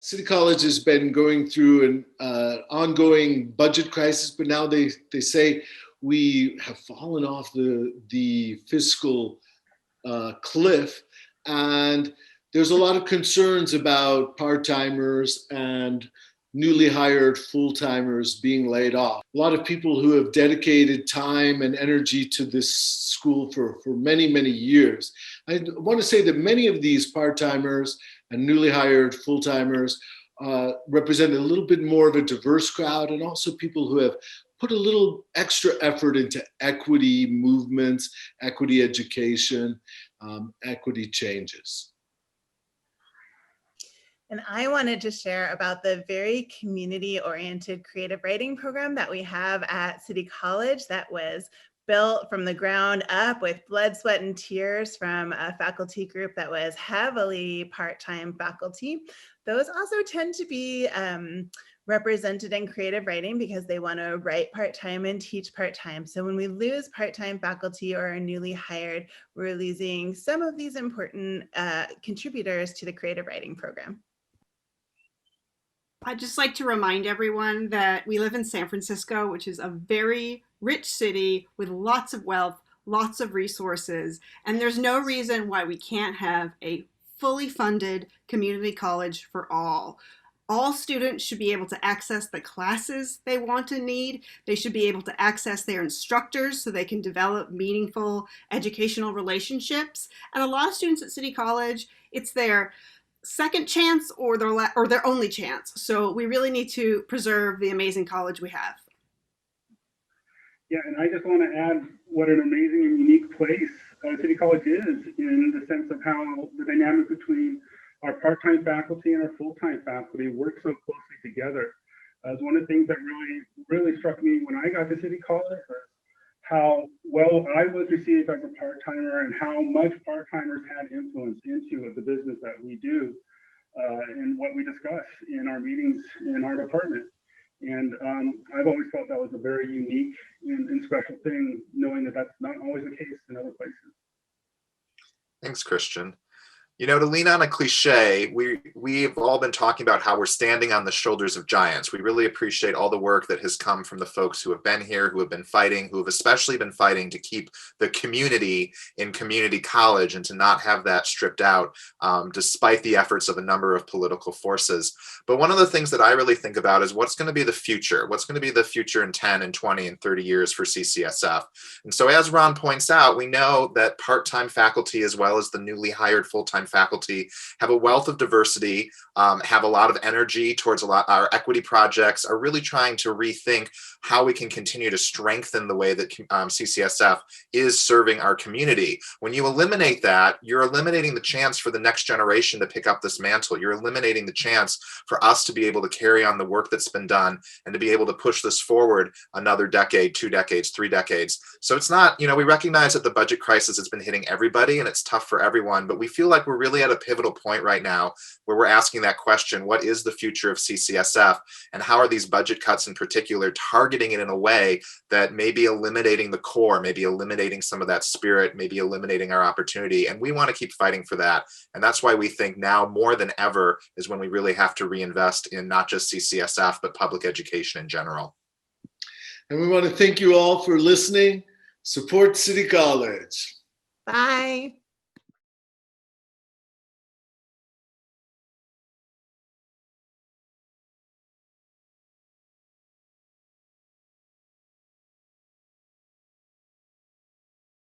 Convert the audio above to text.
City College has been going through an ongoing budget crisis, but now they say we have fallen off the fiscal cliff, and there's a lot of concerns about part-timers and newly hired full-timers being laid off. A lot of people who have dedicated time and energy to this school for many, many years. I want to say that many of these part-timers and newly hired full-timers represent a little bit more of a diverse crowd, and also people who have put a little extra effort into equity movements, equity education, equity changes. And I wanted to share about the very community-oriented creative writing program that we have at City College that was built from the ground up with blood, sweat, and tears from a faculty group that was heavily part-time faculty. Those also tend to be represented in creative writing because they want to write part-time and teach part-time. So when we lose part-time faculty or are newly hired, we're losing some of these important contributors to the creative writing program. I'd just like to remind everyone that we live in San Francisco, which is a very rich city with lots of wealth, lots of resources, and there's no reason why we can't have a fully funded community college for all. All students should be able to access the classes they want and need. They should be able to access their instructors so they can develop meaningful educational relationships. And a lot of students at City College, it's their second chance or their only chance. So we really need to preserve the amazing college we have. Yeah, and I just want to add what an amazing and unique place City College is in the sense of how the dynamic between our part-time faculty and our full-time faculty work so closely together. As one of the things that really struck me when I got to City College was how well I was received as a part-timer and how much part-timers had influence into the business that we do and what we discuss in our meetings in our department. And I've always felt that was a very unique and special thing, knowing that that's not always the case in other places. Thanks, Christian. You know, to lean on a cliche, we've all been talking about how we're standing on the shoulders of giants. We really appreciate all the work that has come from the folks who have been here, who have been fighting, who have especially been fighting to keep the community in community college and to not have that stripped out, despite the efforts of a number of political forces. But one of the things that I really think about is what's going to be the future? What's going to be the future in 10 and 20 and 30 years for CCSF? And so as Ron points out, we know that part-time faculty as well as the newly hired full-time faculty have a wealth of diversity, have a lot of energy towards our equity projects, are really trying to rethink how we can continue to strengthen the way that CCSF is serving our community. When you eliminate that, you're eliminating the chance for the next generation to pick up this mantle. You're eliminating the chance for us to be able to carry on the work that's been done and to be able to push this forward another decade, 2 decades, 3 decades. So it's not, you know, we recognize that the budget crisis has been hitting everybody and it's tough for everyone, but we feel like we're really at a pivotal point right now where we're asking that question: what is the future of CCSF, and how are these budget cuts in particular targeting it in a way that may be eliminating the core, maybe eliminating some of that spirit, maybe eliminating our opportunity? And we want to keep fighting for that. And that's why we think now more than ever is when we really have to reinvest in not just CCSF, but public education in general. And we want to thank you all for listening. Support City College. Bye.